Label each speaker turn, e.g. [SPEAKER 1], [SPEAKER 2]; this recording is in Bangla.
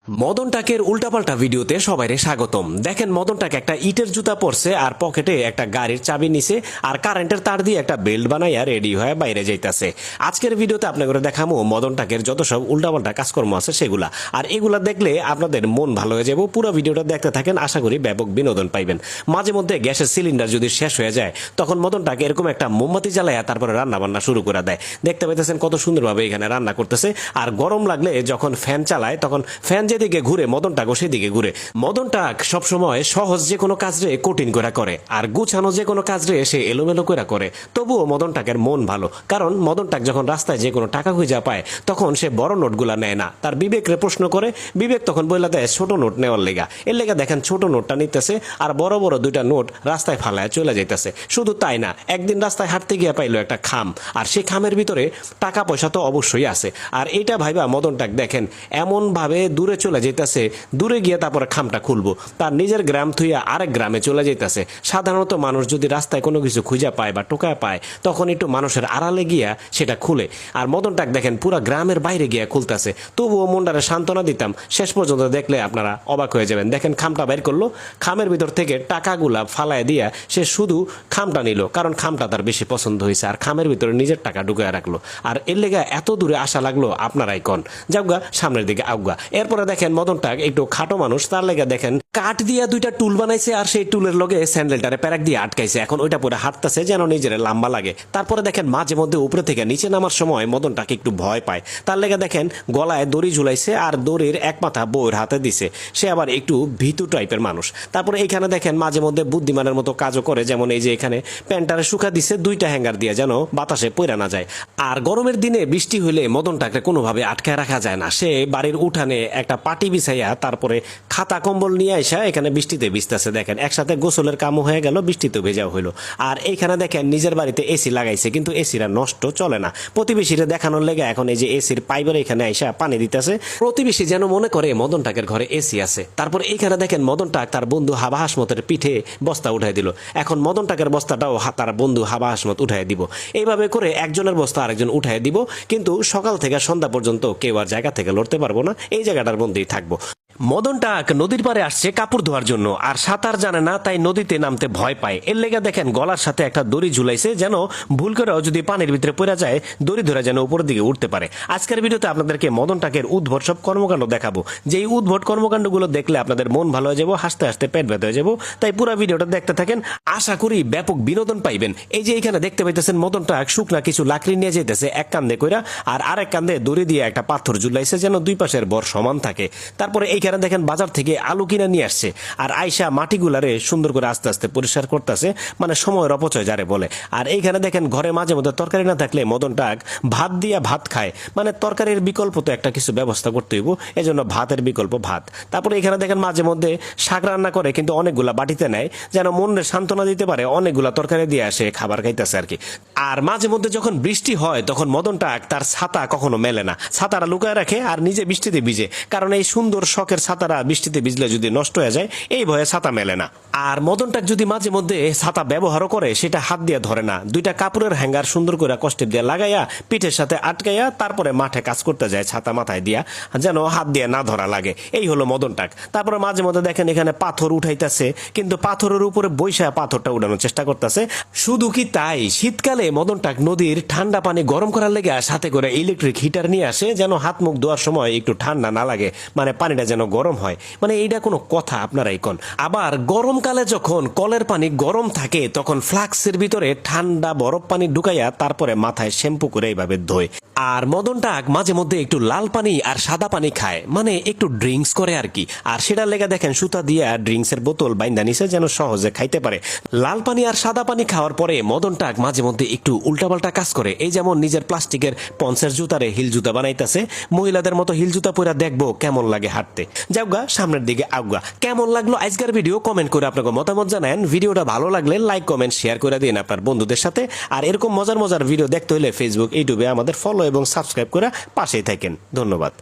[SPEAKER 1] মদন টাকের উল্টাপাল্টা ভিডিওতে সবাইরে স্বাগতম। দেখেন মদন টাক একটা ইটের জুতা পরছে আর পকেটে একটা গাড়ির চাবি নিছে আর কারেন্টের তার দিয়ে একটা বেল্ট বানাইয়া রেডি হয়ে বাইরে যাইতাছে। আজকের ভিডিওতে আপনাদের দেখামো মদন টাকের যত সব উল্টাপাল্টা কাজকর্ম আছে সেগুলা, আর এগুলা দেখলে আপনাদের মন ভালো হয়ে যাবে। পুরো ভিডিওটা দেখতে থাকেন, আশা করি ব্যাপক বিনোদন পাইবেন। মাঝে মধ্যে গ্যাসের সিলিন্ডার যদি শেষ হয়ে যায় তখন মদন টাক এরকম একটা মোমবাতি জ্বালায়া তারপরে রান্না বান্না শুরু করে দেয়। দেখতে পাইতেছেন কত সুন্দরভাবে এখানে রান্না করতেছে। আর গরম লাগলে যখন ফ্যান চালায় তখন ফ্যান যেদিকে ঘুরে মদন টাকও সেদিকে ঘুরে। মদন টাক সবসময় সহজ যে কোনো কাজ রে কঠিন করে আর গুছানো যে কোনো কাজ রে সে এলোমেলো করে। তবুও মদন টাকের মন ভালো, কারণ মদন টাক যখন রাস্তায় যে কোনো টাকা খুঁজা পায় তখন সে বড় নোটগুলা নেয় না, তার বিবেকরে প্রশ্ন করে। বিবেক তখন বইলা দেয় ছোট নোট নেওয়ার লেগা। এর লেগা দেখেন ছোট নোটটা নিতেছে আর বড় বড় দুইটা নোট রাস্তায় ফালায় চলে যাইতেছে। শুধু তাই না, একদিন রাস্তায় হাঁটতে গিয়ে পাইলো একটা খাম, আর সেই খামের ভিতরে টাকা পয়সা তো অবশ্যই আছে। আর এইটা ভাইবা মদন টাক দেখেন এমন ভাবে দূরে চলে যেতেছে, দূরে গিয়ে তারপরে খামটা খুলবো। তার নিজের গ্রাম থুইয়া আরেক গ্রামে চলে যেতেছে। সাধারণত মানুষ যদি রাস্তায় কোনো কিছু খুঁজা পায় বা টোকায় পায় তখন একটু মানুষের আড়ালে গিয়া সেটা খুলে, আর মদন টাক দেখেন পুরা গ্রামের বাইরে গিয়া খুলতেছে। তবুও মনটারে সান্ত্বনা দিতাম, শেষ পর্যন্ত দেখলে আপনারা অবাক হয়ে যাবেন। দেখেন খামটা বের করলো, খামের ভিতর থেকে টাকাগুলা ফালায় দিয়া সে শুধু খামটা নিল, কারণ খামটা তার বেশি পছন্দ হয়েছে, আর খামের ভিতরে নিজের টাকা ঢুকায় রাখলো। আর এর লেগা এত দূরে আসা লাগলো আপনারাই কন। যাওগা সামনের দিকে আউগা। এরপরে দেখেন মদন টাক একটু খাটো মানুষ, তার লেগে দেখেন কাঠ দিয়া দুইটা টুল বানাইছে আর সেই টুলের লগে স্যান্ডেলটারে প্যারাক দিয়ে আটকাইছে। এখন ওইটা পরে হাঁটতেছে যেন নিজের লম্বা লাগে। তারপরে দেখেন মাঝে মধ্যে উপরে থেকে নিচে নামার সময় মদন টাক একটু ভয় পায়, তার লেগে দেখেন গলায় দড়ি ঝুলাইছে আর দড়ির এক মাথা বউয়ের হাতে দিছে। সে আবার একটু ভীতু টাইপের মানুষ। তারপরে এইখানে দেখেন মাঝে মধ্যে বুদ্ধিমানের মতো কাজও করে, যেমন এই যে এখানে প্যান্টারে শুকা দিছে দুইটা হ্যাঙ্গার দিয়ে যেন বাতাসে পইরা না যায়। আর গরমের দিনে বৃষ্টি হইলে মদন টাকে কোনোভাবে আটকায় রাখা যায় না। সে বাড়ির উঠানে একটা পাটি বিছাইয়া তারপরে খাতা কম্বল নিয়ে আইসা এখানে বৃষ্টিতে ভিজতেছে। দেখেন একসাথে গোসলের কামও হয়ে গেল, বৃষ্টিতে ভেজাও হইলো। আর এইখানে দেখেন নিজের বাড়িতে এসি লাগাইছে, কিন্তু এসিরা নষ্ট, চলে না। প্রতিবেশীরা দেখানোর লেগে এখন এই যে এসির পাইপের এখানে আইসা পানি দিতেছে। প্রতিবেশী যেন মনে করে মদন টাকের ঘরে এসি আছে। তারপর এইখানে দেখেন মদন টাক তার বন্ধু হাবা হাসমতের পিঠে বস্তা উঠাই দিল। এখন মদন টাকের বস্তাটাও তার বন্ধু হাবা হাসমত উঠাই দিব। এইভাবে করে একজনের বস্তা আরেকজন উঠাই দিব, কিন্তু সকাল থেকে সন্ধ্যা পর্যন্ত কেউ আর জায়গা থেকে লড়তে পারবো না, এই জায়গাটার মধ্যেই থাকবো। মদন টাক নদীর পাড়ে আসছে কাপড় ধোয়ার জন্য, আর সাঁতার জানে না, তাই নদীতে নামতে ভয় পায়। এর লেগে দেখেন গলার সাথে একটা দড়ি ঝুলাইছে, যেন ভুল করেও যদি পানির ভিতরে পড়ে যায় দড়ি ধরে যেন উপরের দিকে উঠতে পারে। আজকের ভিডিওতে আপনাদেরকে মদন টাকের উদ্ভট সব কর্মকাণ্ড দেখাবো, যে এই উদ্ভট কর্মকাণ্ডগুলো দেখলে আপনাদের মন ভালো হয়ে যাবো, হাসতে হাসতে পেট ব্যথা হয়ে যাবো। তাই পুরো ভিডিওটা দেখতে থাকেন, আশা করি ব্যাপক বিনোদন পাইবেন। এই যে এখানে দেখতে পাইতেছেন মদন টাক শুকনা কিছু লাকড়ি নিয়ে যেতেছে এক কান্দে কইরা, আর আরেক কান্দে দড়ি দিয়ে একটা পাথর ঝুলাইছে যেন দুই পাশের বর সমান থাকে। তারপরে এইখানে দেখেন বাজার থেকে আলু কিনে নিয়ে আসছে, আর আয়সা মাটিগুলারে সুন্দর করে আস্তে আস্তে পরিষ্কার করতেছে, মানে সময়ের অপচয় যারে বলে। আর এইখানে দেখেন ঘরে মাঝে মধ্যে তরকারি না থাকলে মদন টাক ভাত দিয়া ভাত খায়, মানে তরকারির বিকল্প তো একটা কিছু ব্যবস্থা করতে হইব, এজন্য ভাতের বিকল্প ভাত। তারপরে এখানে দেখেন মাঝে মধ্যে শাক রান্না করে, কিন্তু অনেকগুলা বাটিতে নেয় যেন মনের সান্ত্বনা দিতে পারে, অনেকগুলা তরকারি দিয়ে আসে খাবার খাইতেছে আর কি। আর মাঝে মধ্যে যখন বৃষ্টি হয় তখন মদন টাক তার ছাতা কখনো মেলে না, ছাতাটা লুকায় রাখে আর নিজে বৃষ্টিতে ভিজে, কারণ এই সুন্দর শখের ছাতারা বৃষ্টিতে ভিজলে যদি নষ্ট হয়ে যায় এই ভয়ে ছাতা মেলে না। আর মদন টাক যদি মাঝে মধ্যে ছাতা ব্যবহারও করে সেটা হাত দিয়ে ধরে না, দুইটা কাপড়ের হ্যাঙ্গার সুন্দর করে কষ্টেপ দিয়ে লাগাইয়া পিঠের সাথে আটকাইয়া তারপরে মাঠে কাজ করতে যায় ছাতা মাথায় দিয়া, যেন হাত দিয়ে না ধরা লাগে। এই হলো মদন টাক। তারপরে মাঝে মধ্যে দেখেন এখানে পাথর উঠাইতেছে, কিন্তু পাথরের উপরে বৈশা পাথরটা উঠানোর চেষ্টা করতেছে। শুধু কি তাই, শীতকালে মদন টাক নদীর ঠান্ডা পানি গরম করার লেগে সাথে করে ইলেকট্রিক হিটার নিয়ে আসে, যেন হাত মুখ ধোয়ার সময় একটু ঠান্ডা না লাগে, মানে পানিটা যেন গরম হয়। মানে এইটা কোনো কথা আপনারাই কোন। আবার গরমকালে যখন কলের পানি গরম থাকে তখন ফ্লাক্সের ভিতরে ঠান্ডা বরফ পানি ঢুকাইয়া তারপরে মাথায় শ্যাম্পু করে এইভাবে ধোয়। আর মদন টাক মাঝে মধ্যে একটু লাল পানি আর সাদা পানি খায়, মানে একটু ড্রিঙ্কস করে আর কি। আর সেটা লেগে দেখেন সুতা দিয়ে ড্রিঙ্কসের বোতল বাইন্দা নিছে যেন সহজে খাইতে পারে। লাল পানি আর সাদা পানি খাওয়ার পরে মদন টাক মাঝে মধ্যে একটু উল্টাপাল্টা কাজ করে, এই যেমন নিজের প্লাস্টিকের পঞ্চের জুতারে হিল জুতা বানাইতেছে। মহিলাদের মতো হিল জুতা পরে দেখবো কেমন লাগে হাঁটতে। যাওগা সামনের দিকে আউগা। কেমন লাগলো আজকের ভিডিও কমেন্ট করে আপনাকে মতামত জানান। ভিডিওটা ভালো লাগলে লাইক কমেন্ট শেয়ার করে দিন আপনার বন্ধুদের সাথে। আর এরকম মজার মজার ভিডিও দেখতে হলে ফেসবুক ইউটিউবে আমাদের ফলো এবং সাবস্ক্রাইব করে পাশেই থাকেন। ধন্যবাদ।